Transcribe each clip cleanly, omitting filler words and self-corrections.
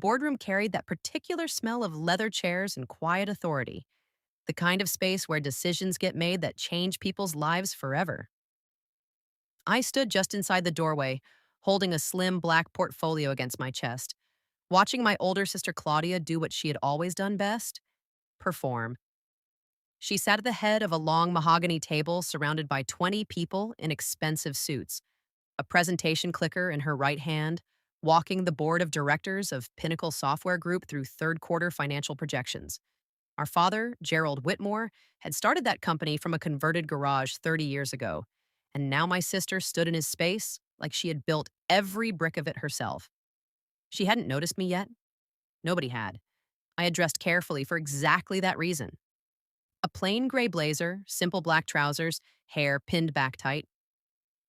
boardroom carried that particular smell of leather chairs and quiet authority, the kind of space where decisions get made that change people's lives forever. I stood just inside the doorway, holding a slim black portfolio against my chest, watching my older sister Claudia do what she had always done best: perform. She sat at the head of a long mahogany table surrounded by 20 people in expensive suits, a presentation clicker in her right hand, walking the board of directors of Pinnacle Software Group through third quarter financial projections. Our father, Gerald Whitmore, had started that company from a converted garage 30 years ago, and now my sister stood in his space like she had built every brick of it herself. She hadn't noticed me yet. Nobody had. I had dressed carefully for exactly that reason. A plain gray blazer, simple black trousers, hair pinned back tight.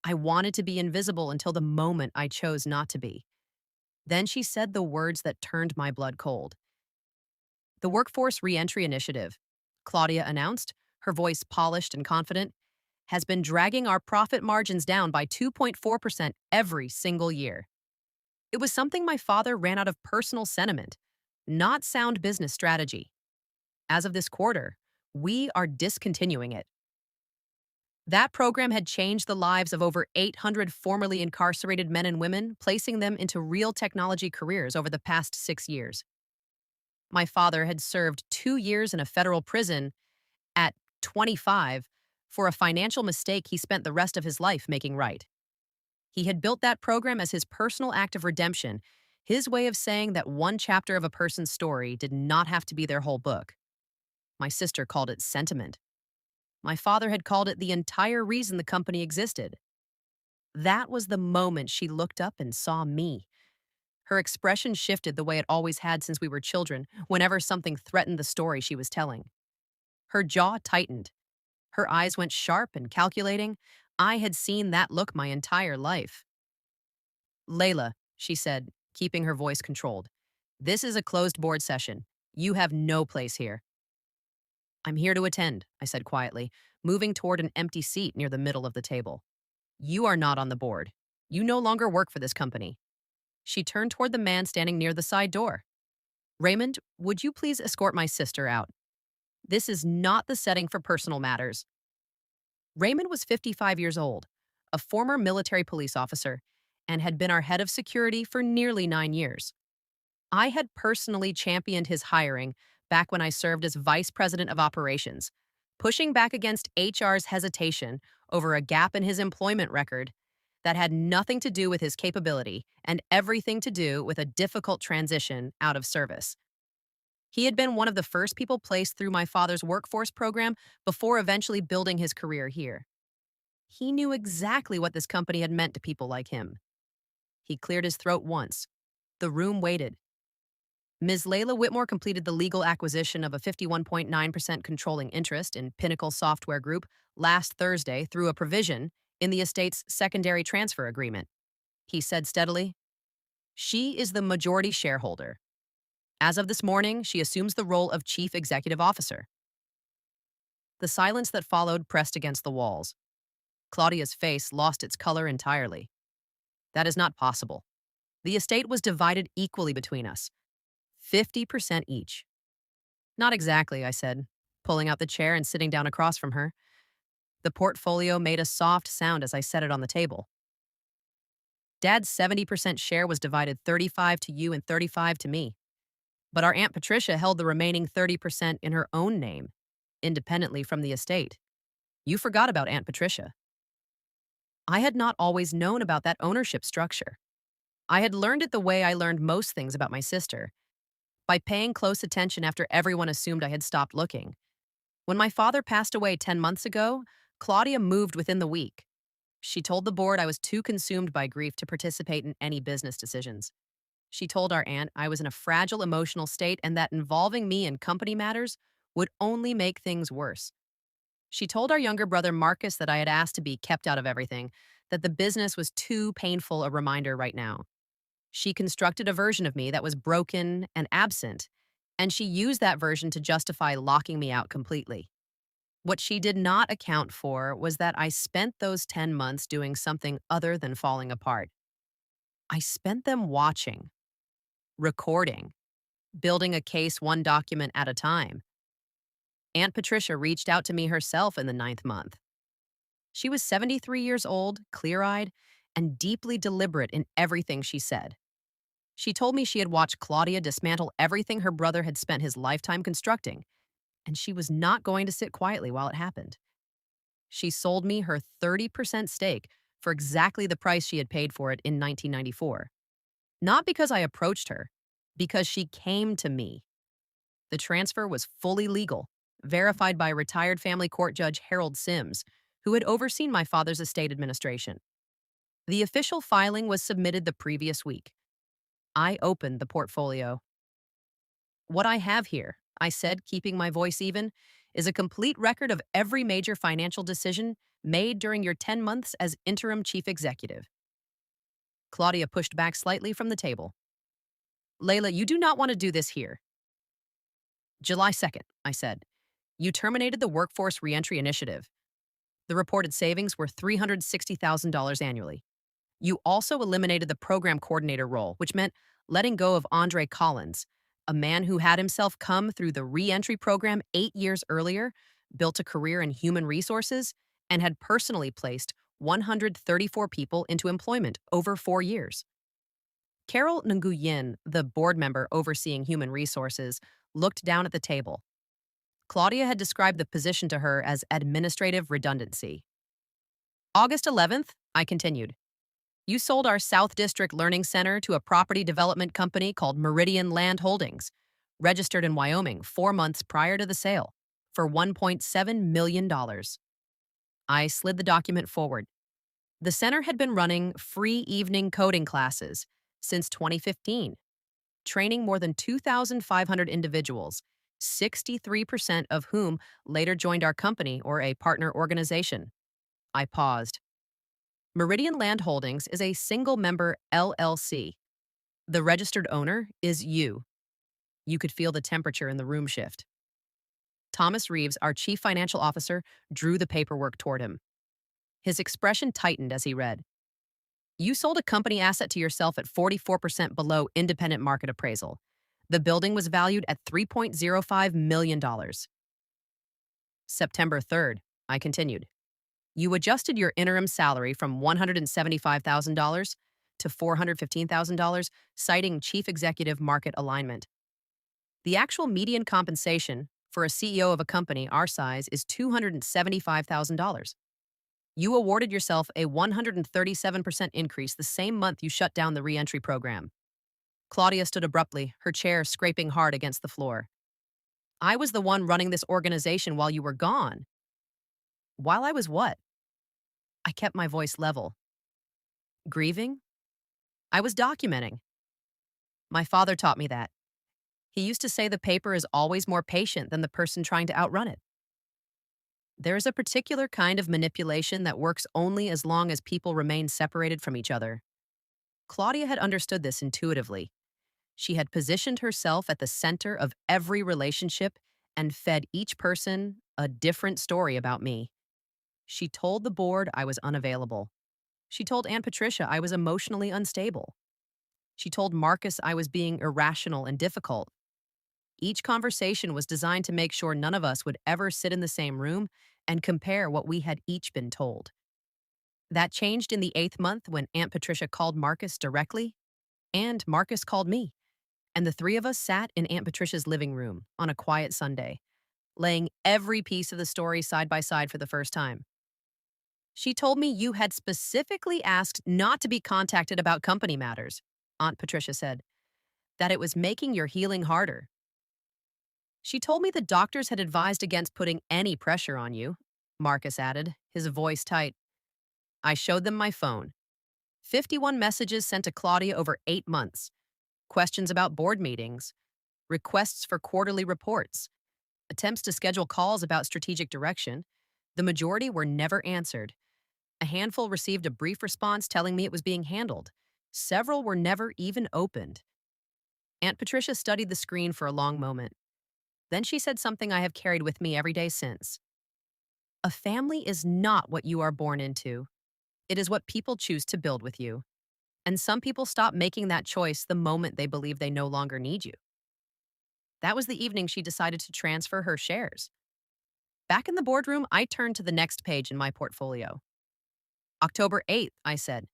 I wanted to be invisible until the moment I chose not to be. Then she said the words that turned my blood cold. "The Workforce Reentry Initiative," Claudia announced, her voice polished and confident, "has been dragging our profit margins down by 2.4% every single year." It was something my father ran out of personal sentiment, not sound business strategy. As of this quarter, we are discontinuing it. That program had changed the lives of over 800 formerly incarcerated men and women, placing them into real technology careers over the past 6 years. My father had served 2 years in a federal prison at 25 for a financial mistake he spent the rest of his life making right. He had built that program as his personal act of redemption, his way of saying that one chapter of a person's story did not have to be their whole book. My sister called it sentiment. My father had called it the entire reason the company existed. That was the moment she looked up and saw me. Her expression shifted the way it always had since we were children, whenever something threatened the story she was telling. Her jaw tightened. Her eyes went sharp and calculating. I had seen that look my entire life. "Layla," she said, keeping her voice controlled, "this is a closed board session. You have no place here." "I'm here to attend," I said quietly, moving toward an empty seat near the middle of the table. "You are not on the board. You no longer work for this company." She turned toward the man standing near the side door. "Raymond, would you please escort my sister out? This is not the setting for personal matters." Raymond was 55 years old, a former military police officer, and had been our head of security for nearly 9 years. I had personally championed his hiring back when I served as vice president of operations, pushing back against HR's hesitation over a gap in his employment record that had nothing to do with his capability and everything to do with a difficult transition out of service. He had been one of the first people placed through my father's workforce program before eventually building his career here. He knew exactly what this company had meant to people like him. He cleared his throat once. The room waited. Ms. Layla Whitmore completed the legal acquisition of a 51.9% controlling interest in Pinnacle Software Group last Thursday through a provision in the estate's secondary transfer agreement. He said steadily, "She is the majority shareholder. As of this morning, she assumes the role of chief executive officer." The silence that followed pressed against the walls. Claudia's face lost its color entirely. "That is not possible. The estate was divided equally between us, 50% each." "Not exactly," I said, pulling out the chair and sitting down across from her. The portfolio made a soft sound as I set it on the table. "Dad's 70% share was divided 35 to you and 35 to me. But our Aunt Patricia held the remaining 30% in her own name, independently from the estate. You forgot about Aunt Patricia." I had not always known about that ownership structure. I had learned it the way I learned most things about my sister, by paying close attention after everyone assumed I had stopped looking. When my father passed away 10 months ago, Claudia moved within the week. She told the board I was too consumed by grief to participate in any business decisions. She told our aunt I was in a fragile emotional state and that involving me in company matters would only make things worse. She told our younger brother Marcus that I had asked to be kept out of everything, that the business was too painful a reminder right now. She constructed a version of me that was broken and absent, and she used that version to justify locking me out completely. What she did not account for was that I spent those 10 months doing something other than falling apart. I spent them watching. recording, building a case one document at a time. Aunt Patricia reached out to me herself in the ninth month. She was 73 years old, clear eyed, and deeply deliberate in everything she said. She told me she had watched Claudia dismantle everything her brother had spent his lifetime constructing, and she was not going to sit quietly while it happened. She sold me her 30% stake for exactly the price she had paid for it in 1994. Not because I approached her, because she came to me. The transfer was fully legal, verified by retired family court judge Harold Sims, who had overseen my father's estate administration. The official filing was submitted the previous week. I opened the portfolio. What I have here, I said, keeping my voice even, is a complete record of every major financial decision made during your 10 months as interim chief executive. Claudia pushed back slightly from the table. Layla, you do not want to do this here. July 2nd, I said. You terminated the Workforce Reentry Initiative. The reported savings were $360,000 annually. You also eliminated the program coordinator role, which meant letting go of Andre Collins, a man who had himself come through the reentry program 8 years earlier, built a career in human resources, and had personally placed 134 people into employment over 4 years. Carol Nguyen, the board member overseeing human resources, looked down at the table. Claudia had described the position to her as administrative redundancy. August 11th, I continued. You sold our South District Learning Center to a property development company called Meridian Land Holdings, registered in Wyoming 4 months prior to the sale, for $1.7 million. I slid the document forward. The center had been running free evening coding classes since 2015, training more than 2,500 individuals, 63% of whom later joined our company or a partner organization. I paused. Meridian Land Holdings is a single-member LLC. The registered owner is you. You could feel the temperature in the room shift. Thomas Reeves, our chief financial officer, drew the paperwork toward him. His expression tightened as he read. You sold a company asset to yourself at 44% below independent market appraisal. The building was valued at $3.05 million. September 3rd, I continued. You adjusted your interim salary from $175,000 to $415,000, citing chief executive market alignment. The actual median compensation for a CEO of a company our size is $275,000. You awarded yourself a 137% increase the same month you shut down the reentry program. Claudia stood abruptly, her chair scraping hard against the floor. I was the one running this organization while you were gone. While I was what? I kept my voice level. Grieving? I was documenting. My father taught me that. He used to say the paper is always more patient than the person trying to outrun it. There is a particular kind of manipulation that works only as long as people remain separated from each other. Claudia had understood this intuitively. She had positioned herself at the center of every relationship and fed each person a different story about me. She told the board I was unavailable. She told Aunt Patricia I was emotionally unstable. She told Marcus I was being irrational and difficult. Each conversation was designed to make sure none of us would ever sit in the same room and compare what we had each been told. That changed in the 8th month when Aunt Patricia called Marcus directly, and Marcus called me, and the three of us sat in Aunt Patricia's living room on a quiet Sunday, laying every piece of the story side by side for the first time. She told me you had specifically asked not to be contacted about company matters, Aunt Patricia said, that it was making your healing harder. She told me the doctors had advised against putting any pressure on you, Marcus added, his voice tight. I showed them my phone. 51 messages sent to Claudia over 8 months. Questions about board meetings. Requests for quarterly reports. Attempts to schedule calls about strategic direction. The majority were never answered. A handful received a brief response telling me it was being handled. Several were never even opened. Aunt Patricia studied the screen for a long moment. Then she said something I have carried with me every day since. A family is not what you are born into. It is what people choose to build with you. And some people stop making that choice the moment they believe they no longer need you. That was the evening she decided to transfer her shares. Back in the boardroom, I turned to the next page in my portfolio. October 8th, I said,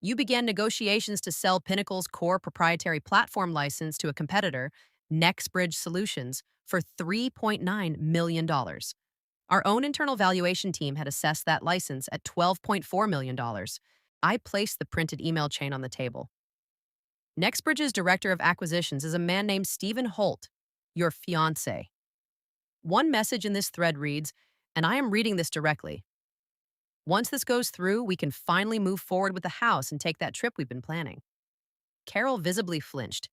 you began negotiations to sell Pinnacle's core proprietary platform license to a competitor, NextBridge Solutions, for $3.9 million. Our own internal valuation team had assessed that license at $12.4 million. I placed the printed email chain on the table. NextBridge's director of acquisitions is a man named Stephen Holt, your fiancé. One message in this thread reads, and I am reading this directly. Once this goes through, we can finally move forward with the house and take that trip we've been planning. Carol visibly flinched.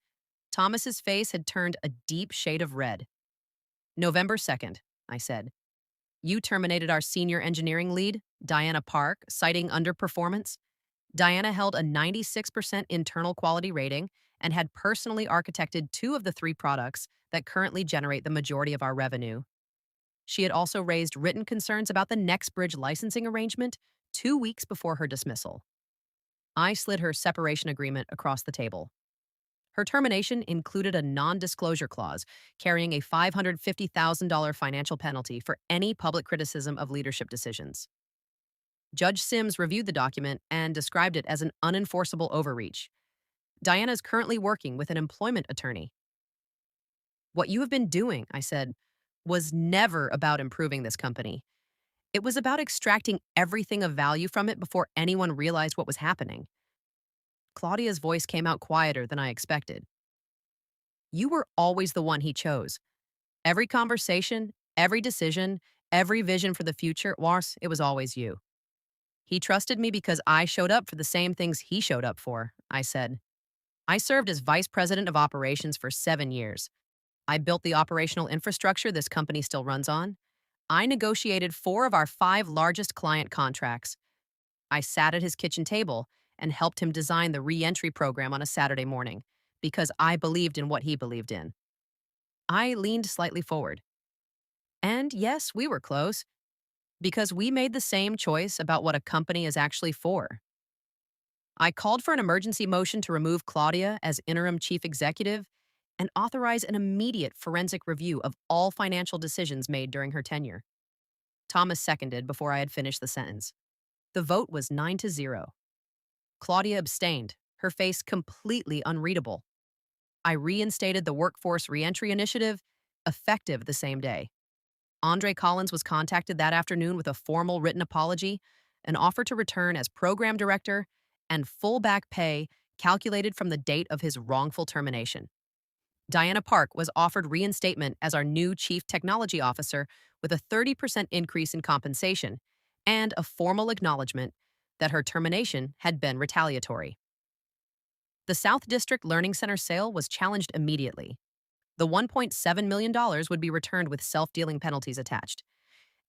Thomas's face had turned a deep shade of red. November 2nd, I said. You terminated our senior engineering lead, Diana Park, citing underperformance. Diana held a 96% internal quality rating and had personally architected 2 of the 3 products that currently generate the majority of our revenue. She had also raised written concerns about the NextBridge licensing arrangement 2 weeks before her dismissal. I slid her separation agreement across the table. Her termination included a non-disclosure clause carrying a $550,000 financial penalty for any public criticism of leadership decisions. Judge Sims reviewed the document and described it as an unenforceable overreach. Diana is currently working with an employment attorney. What you have been doing, I said, was never about improving this company. It was about extracting everything of value from it before anyone realized what was happening. Claudia's voice came out quieter than I expected. You were always the one he chose. Every conversation, every decision, every vision for the future, it was always you. He trusted me because I showed up for the same things he showed up for, I said. I served as vice president of operations for 7 years. I built the operational infrastructure this company still runs on. I negotiated 4 of our 5 largest client contracts. I sat at his kitchen table and helped him design the re-entry program on a Saturday morning because I believed in what he believed in. I leaned slightly forward. And yes, we were close because we made the same choice about what a company is actually for. I called for an emergency motion to remove Claudia as interim chief executive and authorize an immediate forensic review of all financial decisions made during her tenure. Thomas seconded before I had finished the sentence. The vote was 9-0. Claudia abstained, her face completely unreadable. I reinstated the Workforce Reentry Initiative, effective the same day. Andre Collins was contacted that afternoon with a formal written apology, an offer to return as program director, and full back pay calculated from the date of his wrongful termination. Diana Park was offered reinstatement as our new chief technology officer with a 30% increase in compensation and a formal acknowledgement that her termination had been retaliatory. The South District Learning Center sale was challenged immediately. The $1.7 million would be returned with self-dealing penalties attached.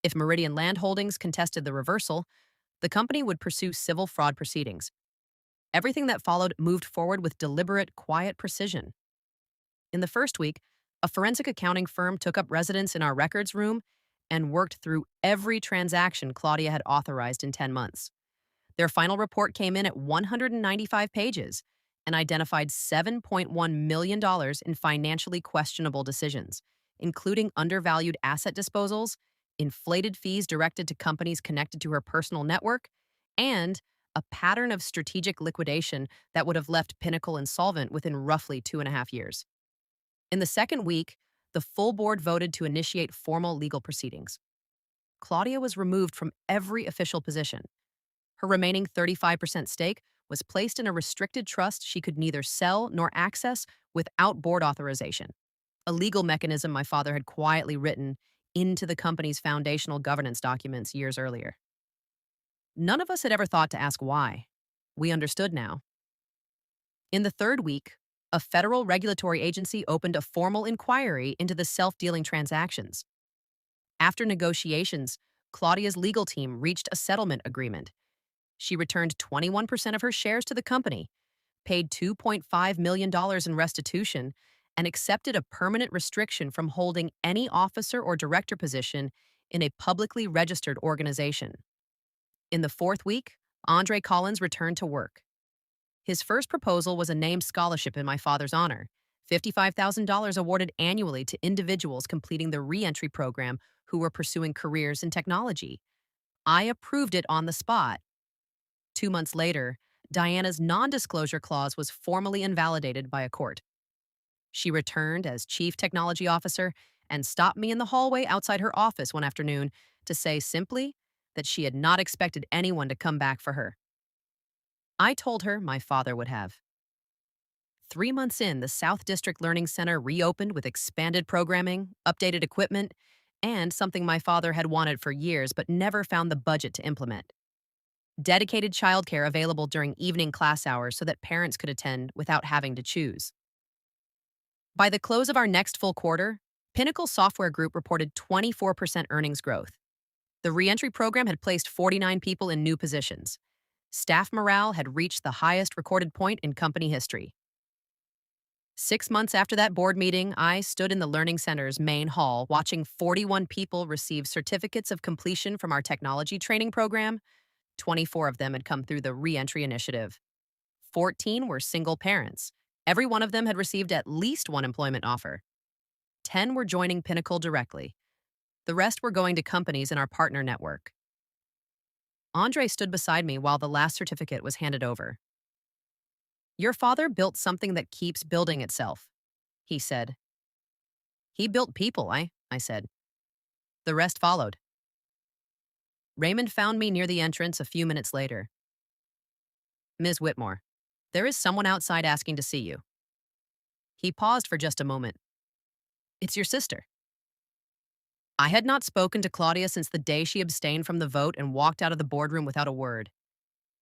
If Meridian Land Holdings contested the reversal, the company would pursue civil fraud proceedings. Everything that followed moved forward with deliberate, quiet precision. In the first week, a forensic accounting firm took up residence in our records room and worked through every transaction Claudia had authorized in 10 months. Their final report came in at 195 pages and identified $7.1 million in financially questionable decisions, including undervalued asset disposals, inflated fees directed to companies connected to her personal network, and a pattern of strategic liquidation that would have left Pinnacle insolvent within roughly 2.5 years. In the second week, the full board voted to initiate formal legal proceedings. Claudia was removed from every official position. Her remaining 35% stake was placed in a restricted trust she could neither sell nor access without board authorization, a legal mechanism my father had quietly written into the company's foundational governance documents years earlier. None of us had ever thought to ask why. We understood now. In the third week, a federal regulatory agency opened a formal inquiry into the self-dealing transactions. After negotiations, Claudia's legal team reached a settlement agreement. She returned 21% of her shares to the company, paid $2.5 million in restitution, and accepted a permanent restriction from holding any officer or director position in a publicly registered organization. In the fourth week, Andre Collins returned to work. His first proposal was a named scholarship in my father's honor, $55,000 awarded annually to individuals completing the reentry program who were pursuing careers in technology. I approved it on the spot. 2 months later, Diana's non disclosure clause was formally invalidated by a court. She returned as chief technology officer and stopped me in the hallway outside her office one afternoon to say simply that she had not expected anyone to come back for her. I told her my father would have. 3 months in, the South District Learning Center reopened with expanded programming, updated equipment, and something my father had wanted for years but never found the budget to implement: dedicated childcare available during evening class hours so that parents could attend without having to choose. By the close of our next full quarter, Pinnacle Software Group reported 24% earnings growth. The reentry program had placed 49 people in new positions. Staff morale had reached the highest recorded point in company history. 6 months after that board meeting, I stood in the Learning Center's main hall watching 41 people receive certificates of completion from our technology training program. 24 of them had come through the reentry initiative. 14 were single parents. Every one of them had received at least one employment offer. 10 were joining Pinnacle directly. The rest were going to companies in our partner network. Andre stood beside me while the last certificate was handed over. "Your father built something that keeps building itself," he said. "He built people," I said. The rest followed. Raymond found me near the entrance a few minutes later. "Ms. Whitmore, there is someone outside asking to see you." He paused for just a moment. "It's your sister." I had not spoken to Claudia since the day she abstained from the vote and walked out of the boardroom without a word.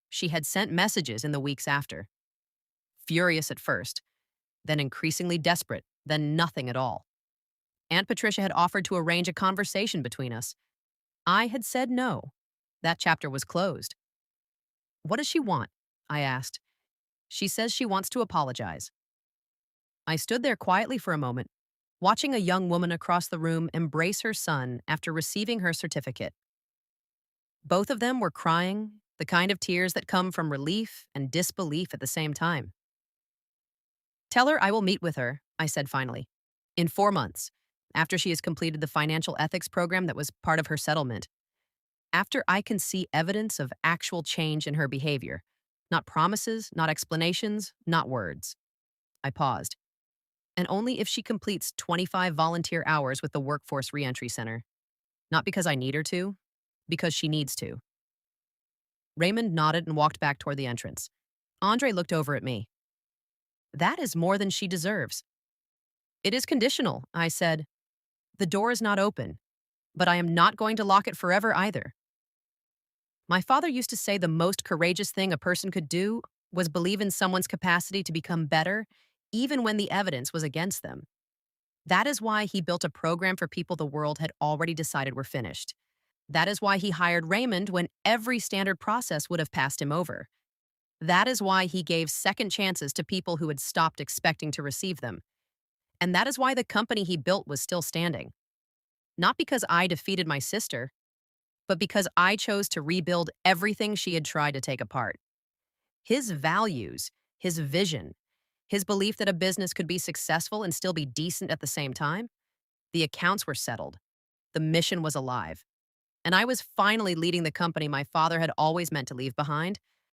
She had sent messages in the weeks after. Furious at first, then increasingly desperate, then nothing at all. Aunt Patricia had offered to arrange a conversation between us. I had said no. That chapter was closed. "What does she want?" I asked. "She says she wants to apologize." I stood there quietly for a moment, watching a young woman across the room embrace her son after receiving her certificate. Both of them were crying, the kind of tears that come from relief and disbelief at the same time. "Tell her I will meet with her," I said finally, "in 4 months, after she has completed the financial ethics program that was part of her settlement. After I can see evidence of actual change in her behavior. Not promises, not explanations, not words." I paused. "And only if she completes 25 volunteer hours with the Workforce Reentry Center. Not because I need her to, because she needs to." Raymond nodded and walked back toward the entrance. Andre looked over at me. "That is more than she deserves." "It is conditional," I said. "The door is not open, but I am not going to lock it forever either." My father used to say the most courageous thing a person could do was believe in someone's capacity to become better, even when the evidence was against them. That is why he built a program for people the world had already decided were finished. That is why he hired Raymond when every standard process would have passed him over. That is why he gave second chances to people who had stopped expecting to receive them. And that is why the company he built was still standing. Not because I defeated my sister, but because I chose to rebuild everything she had tried to take apart. His values, his vision, his belief that a business could be successful and still be decent at the same time, the accounts were settled. The mission was alive. And I was finally leading the company my father had always meant to leave behind,